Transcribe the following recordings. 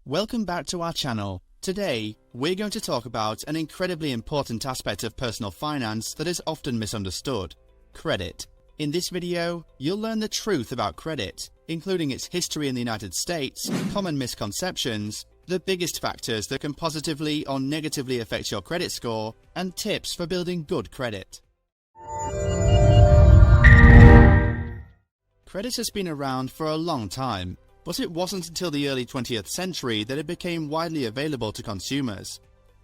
Welcome back to our channel. Today, we're going to talk about an incredibly important aspect of personal finance that is often misunderstood: credit. In this video, you'll learn the truth about credit, including its history in the United States, common misconceptions, the biggest factors that can positively or negatively affect your credit score, and tips for building good credit. Credit has been around for a long time, but it wasn't until the early 20th century that it became widely available to consumers.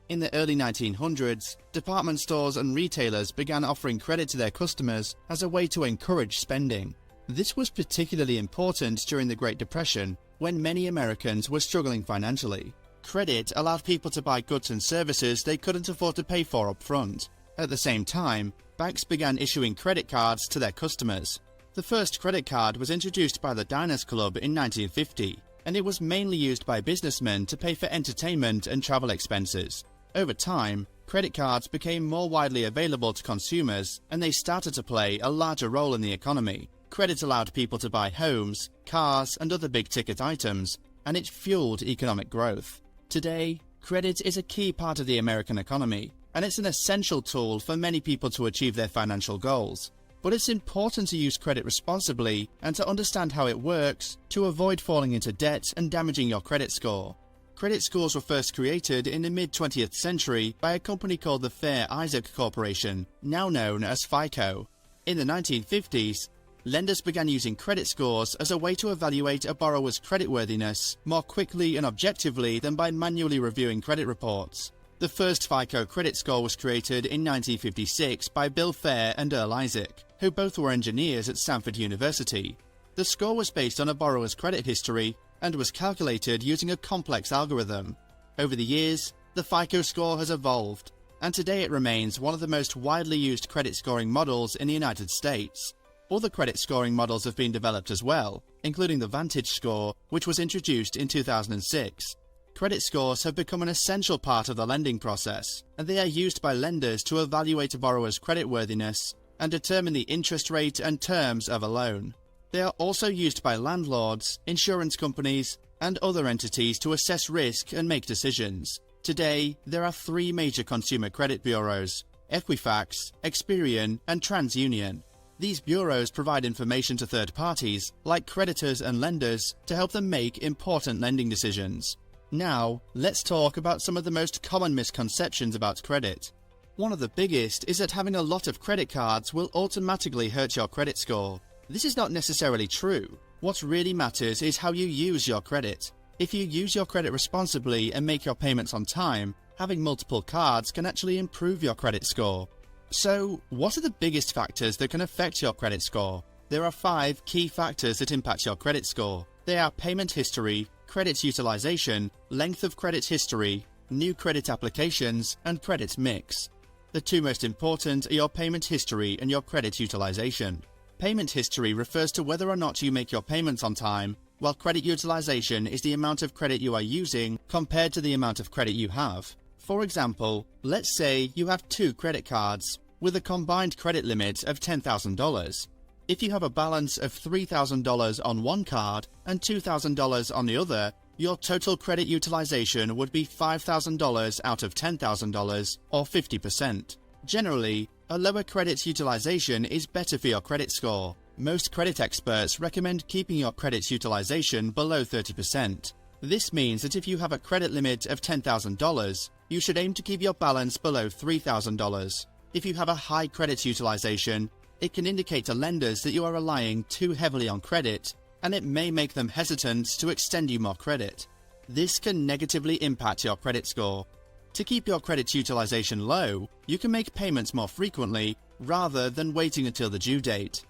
In the early 1900s, department stores and retailers began offering credit to their customers as a way to encourage spending. This was particularly important during the Great Depression, when many Americans were struggling financially. Credit allowed people to buy goods and services they couldn't afford to pay for up front. At the same time, banks began issuing credit cards to their customers. The first credit card was introduced by the Diners Club in 1950, and it was mainly used by businessmen to pay for entertainment and travel expenses. Over time, credit cards became more widely available to consumers, and they started to play a larger role in the economy. Credit allowed people to buy homes, cars, and other big-ticket items, and it fueled economic growth. Today, credit is a key part of the American economy, and it's an essential tool for many people to achieve their financial goals. But it's important to use credit responsibly and to understand how it works to avoid falling into debt and damaging your credit score. Credit scores were first created in the mid-20th century by a company called the Fair Isaac Corporation, now known as FICO. In the 1950s, lenders began using credit scores as a way to evaluate a borrower's creditworthiness more quickly and objectively than by manually reviewing credit reports. The first FICO credit score was created in 1956 by Bill Fair and Earl Isaac, who both were engineers at Stanford University. The score was based on a borrower's credit history and was calculated using a complex algorithm. Over the years, the FICO score has evolved, and today it remains one of the most widely used credit scoring models in the United States. Other credit scoring models have been developed as well, including the Vantage score, which was introduced in 2006. Credit scores have become an essential part of the lending process, and they are used by lenders to evaluate a borrower's creditworthiness and determine the interest rate and terms of a loan. They are also used by landlords, insurance companies, and other entities to assess risk and make decisions. Today, there are three major consumer credit bureaus: Equifax, Experian, and TransUnion. These bureaus provide information to third parties, like creditors and lenders, to help them make important lending decisions. Now, let's talk about some of the most common misconceptions about credit. One of the biggest is that having a lot of credit cards will automatically hurt your credit score. This is not necessarily true. What really matters is how you use your credit. If you use your credit responsibly and make your payments on time, having multiple cards can actually improve your credit score. So, what are the biggest factors that can affect your credit score? There are 5 key factors that impact your credit score. They are payment history, credit utilization, length of credit history, new credit applications, and credit mix. The two most important are your payment history and your credit utilization. Payment history refers to whether or not you make your payments on time, while credit utilization is the amount of credit you are using compared to the amount of credit you have. For example, let's say you have 2 credit cards with a combined credit limit of $10,000. If you have a balance of $3,000 on one card and $2,000 on the other, your total credit utilization would be $5,000 out of $10,000, or 50%. Generally, a lower credit utilization is better for your credit score. Most credit experts recommend keeping your credit utilization below 30%. This means that if you have a credit limit of $10,000, you should aim to keep your balance below $3,000. If you have a high credit utilization, it can indicate to lenders that you are relying too heavily on credit, and it may make them hesitant to extend you more credit. This can negatively impact your credit score. To keep your credit utilization low, you can make payments more frequently rather than waiting until the due date.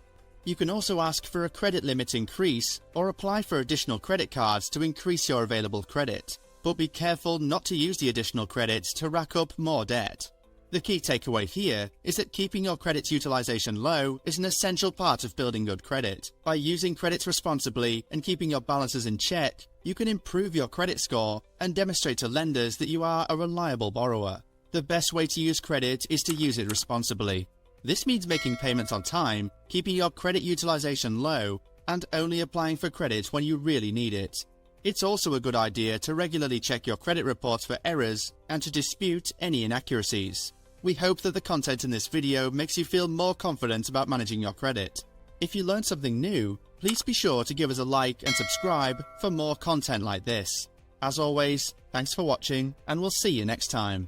You can also ask for a credit limit increase or apply for additional credit cards to increase your available credit, but be careful not to use the additional credits to rack up more debt. The key takeaway here is that keeping your credit utilization low is an essential part of building good credit. By using credits responsibly and keeping your balances in check, you can improve your credit score and demonstrate to lenders that you are a reliable borrower. The best way to use credit is to use it responsibly. This means making payments on time, keeping your credit utilization low, and only applying for credit when you really need it. It's also a good idea to regularly check your credit reports for errors and to dispute any inaccuracies. We hope that the content in this video makes you feel more confident about managing your credit. If you learned something new, please be sure to give us a like and subscribe for more content like this. As always, thanks for watching, and we'll see you next time.